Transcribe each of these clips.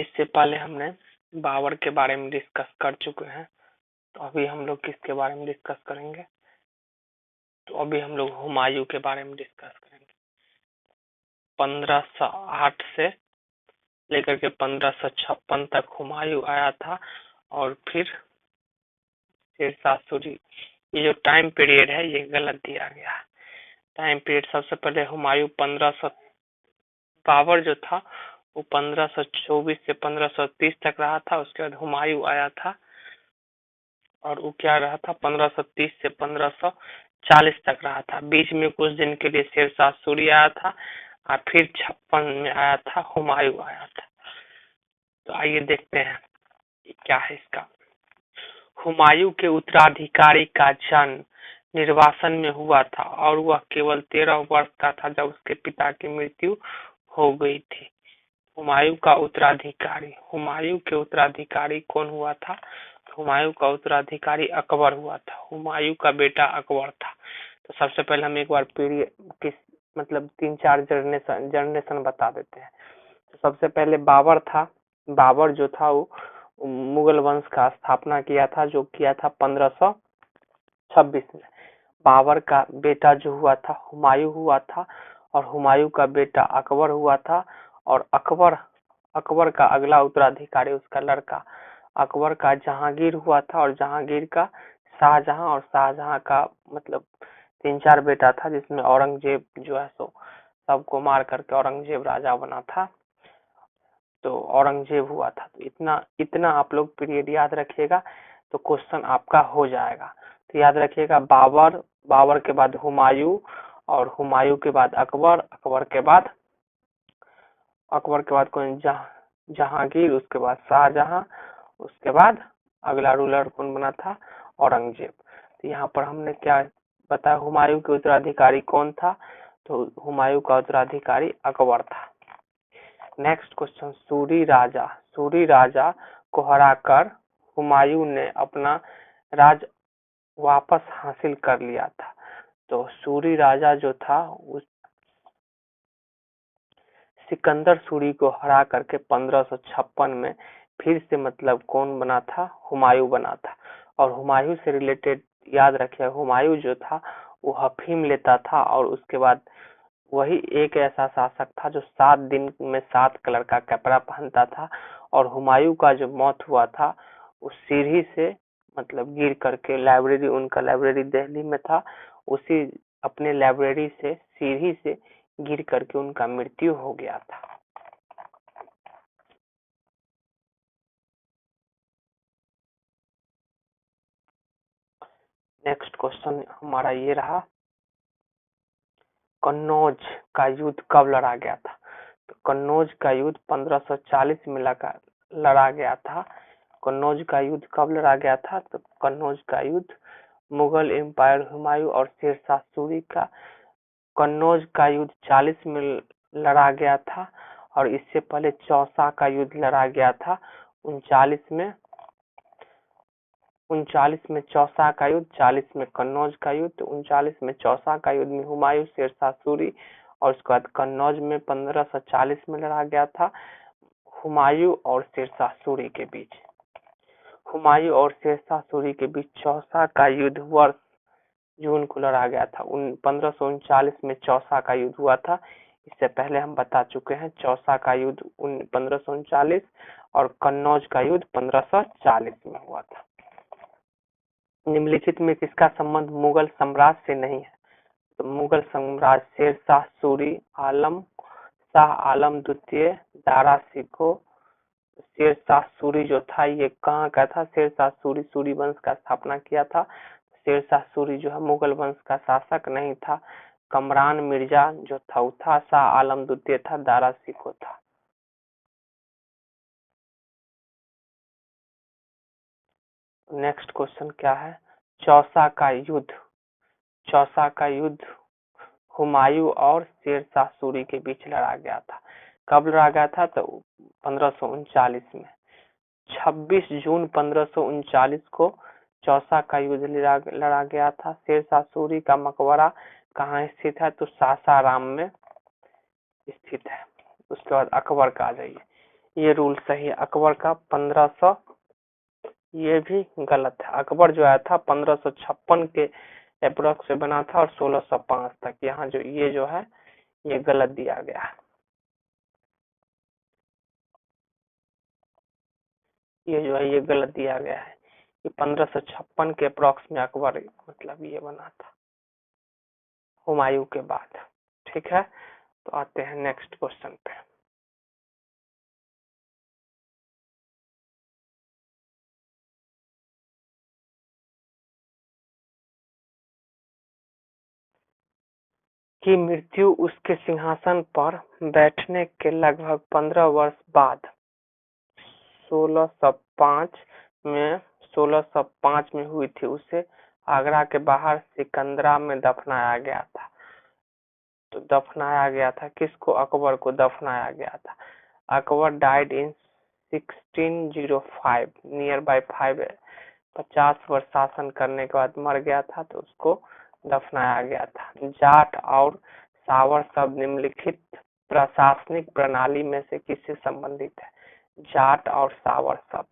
इससे पहले हमने बाबर के बारे में डिस्कस कर चुके हैं, तो अभी हम लोग किसके बारे में डिस्कस करेंगे? तो अभी हम लोग हुमायूं के बारे में डिस्कस करेंगे। 1508 से लेकर के 1556 तक हुमायूं आया था और फिर शेरशाह सूरी। ये जो टाइम पीरियड है ये गलत दिया गया है। टाइम पीरियड सबसे पहले हुमायूं बाबर जो था वो 1524 से 1530 तक रहा था। उसके बाद हुमायूं आया था और वो क्या रहा था 1530 से 1540 तक रहा था। बीच में कुछ दिन के लिए शेरशाह सूरी आया था और फिर 56 में आया था हुमायूं आया था। तो आइए देखते हैं क्या है इसका। हुमायूं के उत्तराधिकारी का जन्म निर्वासन में हुआ था और वह केवल 13 वर्ष का था जब उसके पिता की मृत्यु हो गई थी। हुमायूं के उत्तराधिकारी कौन हुआ था? हुमायूं का उत्तराधिकारी अकबर हुआ था। हुमायूं का बेटा अकबर था। तो सबसे पहले हम एक बार पीरियड किस मतलब 3-4 जनरेशन बता देते हैं। तो सबसे पहले बाबर था। बाबर जो था वो मुगल वंश का स्थापना किया था, जो किया था 1526 में। बाबर का बेटा जो हुआ था हुमायूं हुआ था और हुमायूं का बेटा अकबर हुआ था। और अकबर का अगला उत्तराधिकारी उसका लड़का अकबर का जहांगीर हुआ था और जहांगीर का शाहजहां और शाहजहां का मतलब 3-4 बेटा था, जिसमें औरंगजेब जो है सो सबको मार करके औरंगजेब राजा बना था। तो औरंगजेब हुआ था। तो इतना आप लोग पीरियड याद रखिएगा तो क्वेश्चन आपका हो जाएगा। तो याद रखिएगा बाबर के बाद हुमायूं और हुमायूं के बाद अकबर के बाद कौन? जहांगीर, उसके बाद शाहजहां, उसके बाद अगला रूलर कौन बना था? औरंगजेब। तो यहाँ पर हमने क्या बताया, हुमायूं के उत्तराधिकारी कौन था? तो हुमायूं का उत्तराधिकारी अकबर था। नेक्स्ट क्वेश्चन, सूरी राजा को हराकर हुमायूं ने अपना राज वापस हासिल कर लिया था। तो सूरी राजा जो था उस सिकंदर सूरी को हरा करके 1556 में फिर से मतलब कौन बना था? हुमायूं बना था। और हुमायूं से रिलेटेड याद रखिए, हुमायूं जो था वो अफीम लेता था और उसके बाद वही एक ऐसा शासक था जो 7 दिन में 7 कलर का कपड़ा पहनता था। और हुमायूं का जो मौत हुआ था उस सीढ़ी से मतलब गिर करके, उनका लाइब्रेरी दिल्ली में था, उसी अपने लाइब्रेरी से सीढ़ी से गिर करके उनका मृत्यु हो गया था। नेक्स्ट क्वेश्चन हमारा ये रहा, कन्नौज का युद्ध कब लड़ा गया था? तो कन्नौज का युद्ध 1540 में लड़ा गया था। कन्नौज का युद्ध कब लड़ा गया था? तो कन्नौज का युद्ध मुगल एम्पायर हुमायूं और शेरशाह सूरी का कन्नौज का युद्ध 40 में लड़ा गया था। और इससे पहले चौसा का युद्ध लड़ा गया था 39 में चौसा का युद्ध, 40 में कन्नौज का युद्ध। 39 में चौसा का युद्ध में हुमायूं शेरशाह सूरी और उसके बाद कन्नौज में 1540 में लड़ा गया था हुमायूं और शेरशाह सूरी के बीच। हुमायूं और शेरशाह सूरी के बीच चौसा का युद्ध वर्ष जून को लड़ा गया था। 1539 में चौसा का युद्ध हुआ था। इससे पहले हम बता चुके हैं चौसा का युद्ध 1539 और कन्नौज का युद्ध 1540 में हुआ था। निम्नलिखित में किसका संबंध मुगल साम्राज्य से नहीं है? तो मुगल सम्राट शेरशाह सूरी शाह आलम द्वितीय दारा सिखो। शेरशाह सूरी जो था ये कहाँ का था? शेरशाह सूरी वंश का स्थापना किया था। शेरशाह सूरी जो है मुगल वंश का शासक नहीं था। कमरान मिर्जा जो था वो था, शाह आलम द्वितीय था, दारा सिखो था। नेक्स्ट क्वेश्चन क्या है, चौसा का युद्ध हुमायूं और शेरशाह सूरी के बीच लड़ा गया था। कब लड़ा गया था? तो 1539 में 26 जून 1539 को चौसा का युद्ध लड़ा गया था। शेरशाह सूरी का मकबरा कहाँ स्थित है? तो सासाराम में स्थित है। उसके बाद अकबर का आ जाइए। ये रूल सही है अकबर का 1500। ये भी गलत है। अकबर जो आया था 1556 के अप्रोक्स से बना था और 1605 तक। यहाँ जो ये जो है ये गलत दिया गया है। ये जो है ये गलत दिया गया है। ये 1556 के अप्रोक्स में अकबर मतलब ये बना था हुमायूं के बाद। ठीक है, तो आते हैं नेक्स्ट क्वेश्चन पे। की मृत्यु उसके सिंहासन पर बैठने के लगभग 15 वर्ष बाद 1605 में 1605 में हुई थी। उसे आगरा के बाहर सिकंदरा में दफनाया गया था। तो दफनाया गया था किसको? अकबर को दफनाया गया था। Akbar died in 1605 near by 50 वर्ष शासन करने के बाद मर गया था, तो उसको दफनाया गया था। जाट और सावर शब्द निम्नलिखित प्रशासनिक प्रणाली में से किससे संबंधित है? जाट और सावर शब्द,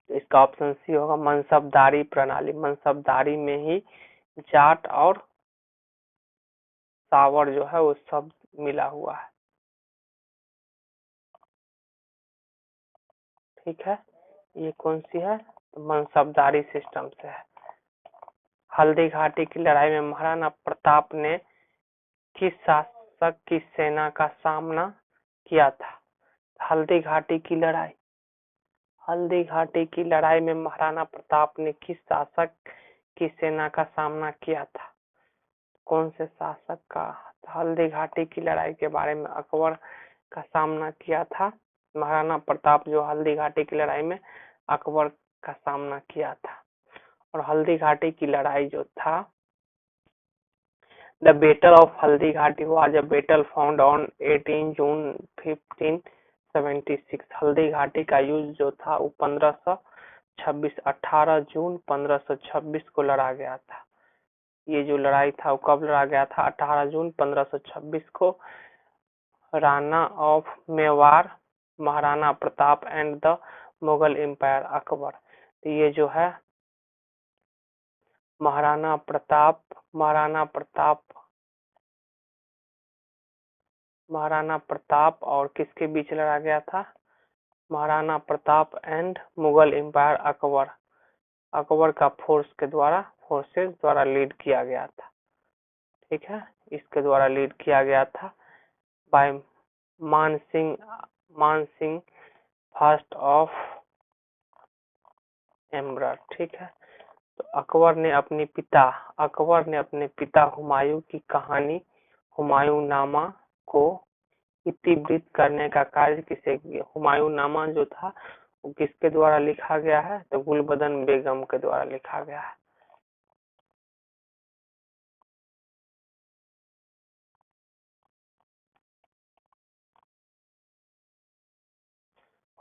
तो इसका ऑप्शन सी होगा मनसबदारी प्रणाली। मनसबदारी में ही जाट और सावर जो है वो शब्द मिला हुआ है। ठीक है, ये कौन सी है? मनसबदारी सिस्टम से है। हल्दी घाटी की लड़ाई में महाराणा प्रताप ने किस शासक की सेना का सामना किया था? हल्दी घाटी की लड़ाई। हल्दी घाटी की लड़ाई में महाराणा प्रताप ने किस शासक की सेना का सामना किया था? कौन से शासक का? हल्दी घाटी की लड़ाई के बारे में अकबर का सामना किया था महाराणा प्रताप, जो हल्दी घाटी की लड़ाई में अकबर का सामना किया था। और हल्दी घाटी की लड़ाई जो था, the battle of Haldi Ghati was a battle found on 18 जून 1576। हल्दी घाटी का युद्ध जो था वो 1526 18 जून 1526 को लड़ा गया था। ये जो लड़ाई था वो कब लड़ा गया था? 18 जून 1526 को। Rana of Mewar, Maharana Pratap and the Mughal empire Akbar. तो ये जो है महाराणा प्रताप, महाराणा प्रताप और किसके बीच लड़ा गया था? Maharana Pratap and Mughal empire Akbar. अकबर का फोर्सेस द्वारा लीड किया गया था। ठीक है, इसके द्वारा लीड किया गया था बाय मान सिंह फर्स्ट ऑफ एम्बरर। ठीक है, तो अकबर ने अपने पिता हुमायूं की कहानी हुमायूंनामा को इतिवृत्त करने का कार्य किसे किया? हुमायूंनामा जो था वो किसके द्वारा लिखा गया है? तो गुलबदन बेगम के द्वारा लिखा गया है।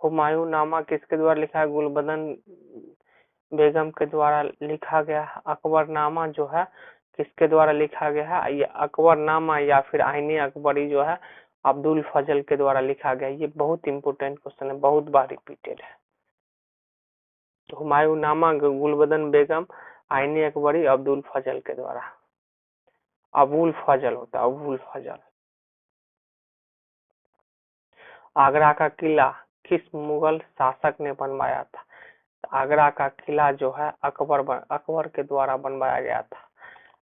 हुमायूंनामा किसके द्वारा लिखा है? गुलबदन बेगम के द्वारा लिखा गया है। अकबरनामा जो है किसके द्वारा लिखा गया है? ये अकबरनामा या फिर आईने अकबरी जो है अब्दुल फजल के द्वारा लिखा गया। ये बहुत इंपॉर्टेंट क्वेश्चन है, बहुत बार रिपीटेड है। तो हुमायूंनामा गुलबदन बेगम, आईने अकबरी अब्दुल फजल के द्वारा। अबुल फजल होता है, अबुल फजल। आगरा का किला किस मुगल शासक ने बनवाया था? आगरा का किला जो है अकबर के द्वारा बनवाया गया था।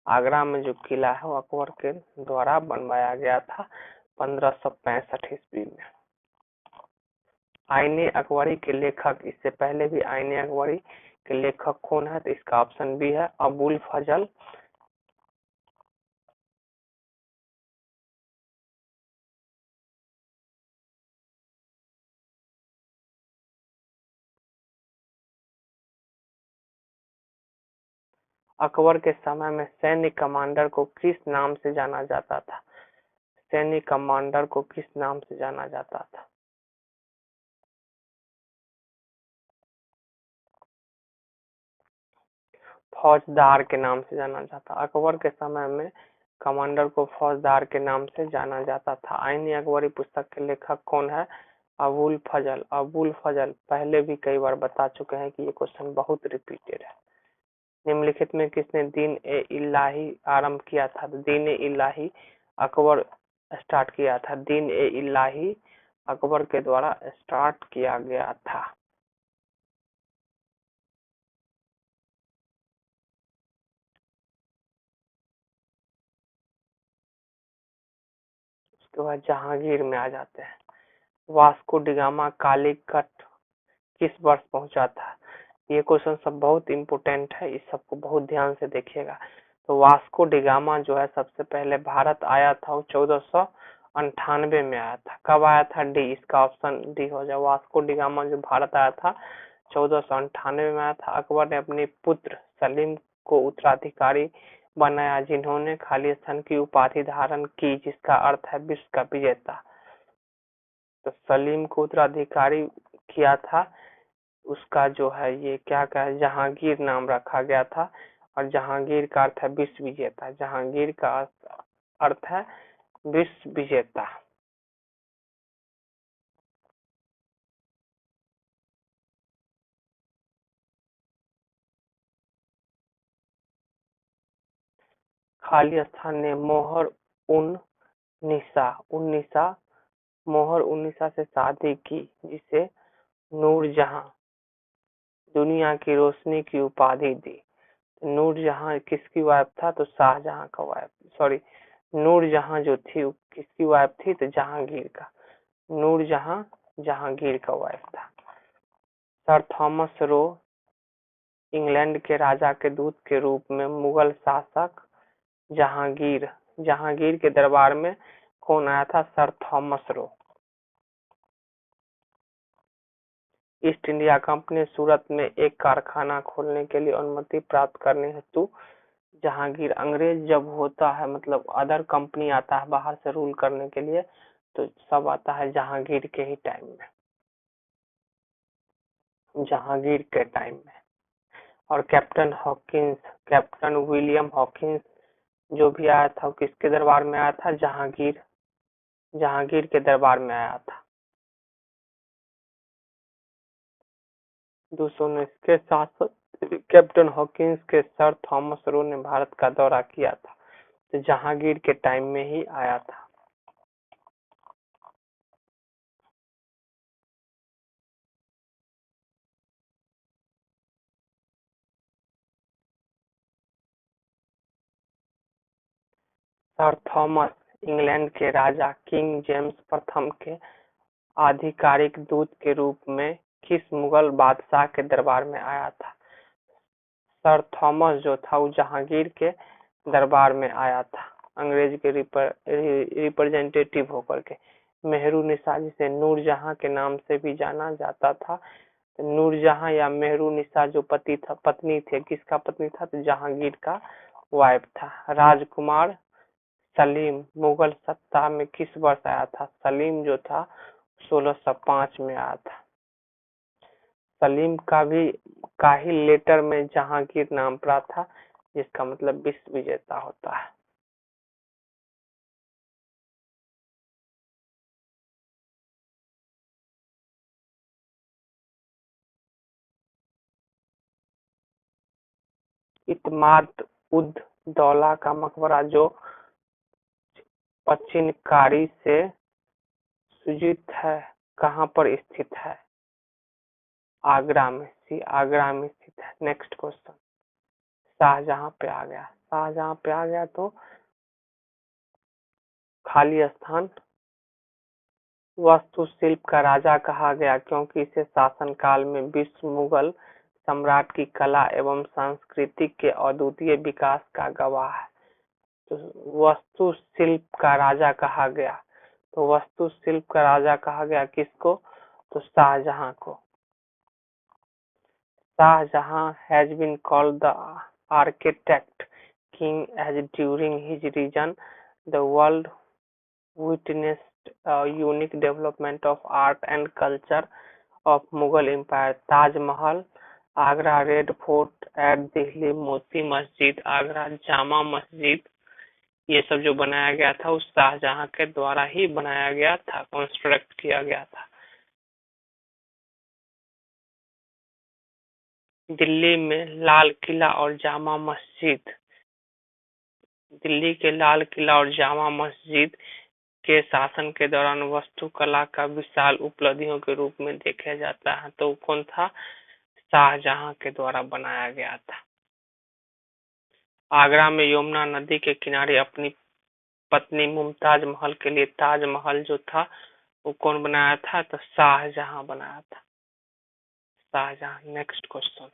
आगरा में जो किला है वो अकबर के द्वारा बनवाया गया था 1565 ईस्वी में। आईने अकबरी के लेखक, इससे पहले भी आईने अकबरी के लेखक कौन है? तो इसका ऑप्शन बी है अबुल फजल। अकबर के समय में सैन्य कमांडर को किस नाम से जाना जाता था? सैन्य कमांडर को किस नाम से जाना जाता था? फौजदार के नाम से जाना जाता। अकबर के समय में कमांडर को फौजदार के नाम से जाना जाता था। आईनी अकबरी पुस्तक के लेखक कौन है? अबुल फजल। अबुल फजल पहले भी कई बार बता चुके हैं कि ये क्वेश्चन बहुत रिपीटेड है। निम्नलिखित में किसने दीन ए इलाही आरंभ किया था? दीन ए इलाही अकबर स्टार्ट किया था। दीन ए इलाही अकबर के द्वारा स्टार्ट किया गया था। उसके बाद जहांगीर में आ जाते हैं। वास्को डिगामा कालीकट किस वर्ष पहुंचा था? ये क्वेश्चन सब बहुत इंपोर्टेंट है, इस सबको बहुत ध्यान से देखिएगा। तो वास्को डिगामा जो है सबसे पहले भारत आया था, वो 1498 में आया था। कब आया था? डी, इसका ऑप्शन डी हो जाए। वास्को डिगामा जो भारत आया था 1498 में आया था। अकबर ने अपने पुत्र सलीम को उत्तराधिकारी बनाया, जिन्होंने खालिस्तान की उपाधि धारण की, जिसका अर्थ है विश्व का विजेता। तो सलीम को उत्तराधिकारी किया था, उसका जो है ये क्या है, जहांगीर नाम रखा गया था। और जहांगीर का अर्थ है विश्व विजेता। जहांगीर का अर्थ है विश्व विजेता। खालिस्तान ने मोहर उन्नीसा से शादी की, जिसे नूरजहां दुनिया की रोशनी की उपाधि दी। नूरजहां किसकी वाइफ था? तो शाहजहां का वाइफ, सॉरी, नूरजहां जो थी किसकी वाइफ थी? तो जहांगीर का। नूरजहां जहांगीर का वाइफ था। सर थॉमस रो इंग्लैंड के राजा के दूत के रूप में मुगल शासक जहांगीर जहांगीर के दरबार में कौन आया था? Sir Thomas Roe. East India Company Surat में एक कारखाना खोलने के लिए अनुमति प्राप्त करने हेतु जहांगीर, अंग्रेज जब होता है मतलब अदर कंपनी आता है बाहर से रूल करने के लिए, तो सब आता है जहांगीर के ही टाइम में, जहांगीर के टाइम में। और कैप्टन विलियम हॉकिंस जो भी आया था वो किसके दरबार में आया था? जहांगीर के दरबार में आया था। 219 के साथ कैप्टन हॉकिंस के सर थॉमस रो ने भारत का दौरा किया था, तो जहांगीर के टाइम में ही आया था। सर थॉमस इंग्लैंड के राजा किंग जेम्स प्रथम के आधिकारिक दूत के रूप में किस मुगल बादशाह के दरबार में आया था? सर थॉमस जो था वो जहांगीर के दरबार में आया था, अंग्रेज के रिप्रेजेंटेटिव होकर के। मेहरुनिसा, जिसे नूरजहां के नाम से भी जाना जाता था, तो नूरजहां या मेहरुनिसा जो पत्नी थे, किसका पत्नी था? तो जहांगीर का वाइफ था। राजकुमार सलीम मुगल सत्ता में किस वर्ष आया था? सलीम जो था 1605 में आया था। सलीम का ही लेटर में जहांगीर नाम पड़ा था, जिसका मतलब विश्व विजेता होता है। इत्माद उद दौला का मकबरा जो पच्चीनकारी से सुजित है, कहाँ पर स्थित है? आगरा में। आगरा में स्थित है। नेक्स्ट क्वेश्चन, शाहजहां पे आ गया। शाहजहां पे आ गया तो खाली स्थान। वास्तुशिल्प का राजा कहा गया क्योंकि इसे शासनकाल में विश्व मुगल सम्राट की कला एवं संस्कृति के अद्वितीय विकास का गवाह है। तो वास्तुशिल्प का राजा कहा गया, तो वास्तुशिल्प का राजा कहा गया किसको? तो शाहजहां को। Shahjahan has been called the architect king as during his reign the world witnessed a unique development of art and culture of Mughal Empire. Taj Mahal, Agra Red Fort at Delhi, Moti Masjid, Agra Jama Masjid, ये सब जो बनाया गया था उस शाहजहां के द्वारा ही बनाया गया था, कंस्ट्रक्ट किया गया था। दिल्ली में लाल किला और जामा मस्जिद, दिल्ली के लाल किला और जामा मस्जिद के शासन के दौरान वास्तुकला का विशाल उपलब्धियों के रूप में देखा जाता है। तो कौन था? शाहजहां के द्वारा बनाया गया था। आगरा में यमुना नदी के किनारे अपनी पत्नी मुमताज महल के लिए ताजमहल जो था वो कौन बनाया था? तो शाहजहां बनाया था, शाहजहां। नेक्स्ट क्वेश्चन,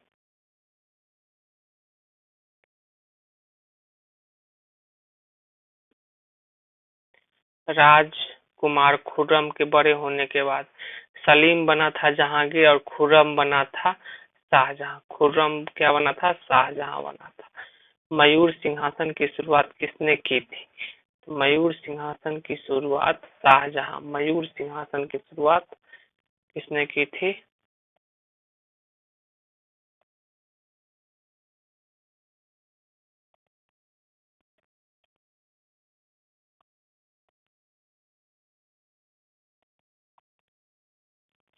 राजकुमार खुर्रम के बड़े होने के बाद सलीम बना था जहांगीर और खुर्रम बना था शाहजहां। खुर्रम क्या बना था? शाहजहां बना था। मयूर सिंहासन की शुरुआत किसने की थी? मयूर सिंहासन की शुरुआत शाहजहां, मयूर सिंहासन की शुरुआत किसने की थी?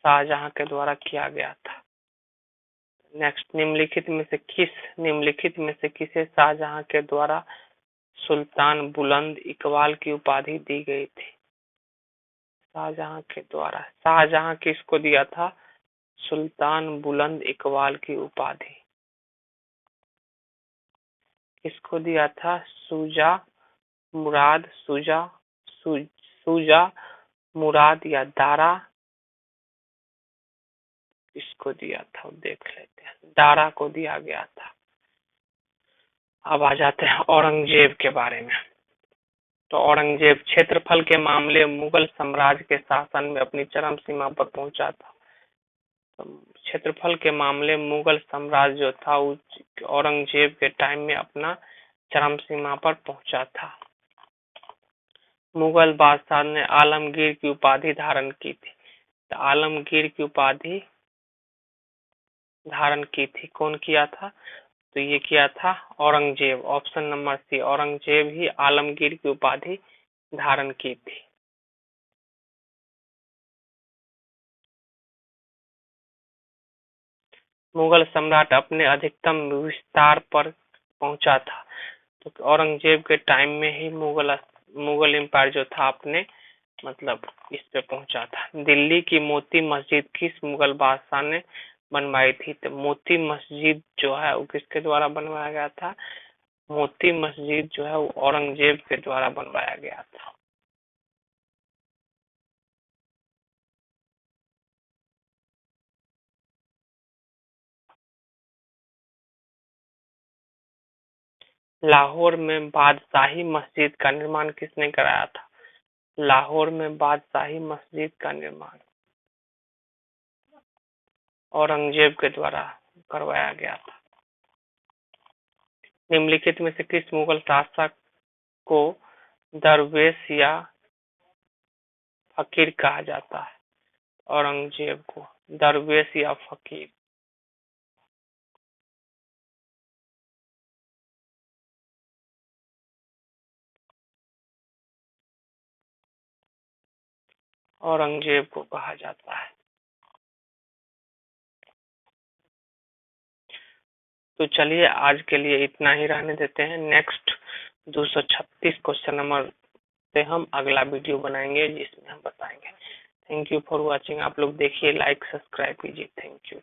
शाहजहां के द्वारा किया गया था। नेक्स्ट, निम्नलिखित में से किसे शाहजहां के द्वारा सुल्तान बुलंद इकबाल की उपाधि दी गई थी? शाहजहां के द्वारा, शाहजहां किसको दिया था सुल्तान बुलंद इकबाल की उपाधि? किसको दिया था? सुजा, मुराद, सुजा, मुराद या दारा? किसको दिया था देख लेते हैं। दारा को दिया गया था। अब आ जाते हैं औरंगजेब के बारे में। तो औरंगजेब क्षेत्रफल के मामले मुगल साम्राज्य के शासन में अपनी चरम सीमा पर पहुंचा था। तो क्षेत्रफल के मामले मुगल साम्राज्य जो था औरंगजेब के टाइम में अपना चरम सीमा पर पहुंचा था। मुगल बादशाह ने आलमगीर की उपाधि धारण की थी। तो आलमगीर की उपाधि धारण की थी, कौन किया था? तो ये किया था Aurangzeb. Option number C, Aurangzeb ही आलमगीर की उपाधि धारण की थी। मुगल सम्राट अपने अधिकतम विस्तार पर पहुंचा था। तो औरंगजेब के टाइम में ही मुगल एम्पायर जो था अपने मतलब इस पे पहुंचा था। दिल्ली की मोती मस्जिद किस मुगल बादशाह ने बनवाई थी? तो मोती मस्जिद जो है वो किसके द्वारा बनवाया गया था? मोती मस्जिद जो है वो औरंगजेब के द्वारा बनवाया गया था। लाहौर में बादशाही मस्जिद का निर्माण किसने कराया था? लाहौर में बादशाही मस्जिद का निर्माण औरंगजेब के द्वारा करवाया गया था। निम्नलिखित में से किस मुगल शासक को दरवेश या फकीर कहा जाता है? औरंगजेब को दरवेश या फकीर? औरंगजेब को कहा जाता है। तो चलिए आज के लिए इतना ही रहने देते हैं। नेक्स्ट 236 क्वेश्चन नंबर से हम अगला वीडियो बनाएंगे जिसमें हम बताएंगे। Thank you for watching. आप लोग देखिए, लाइक सब्सक्राइब कीजिए। Thank you.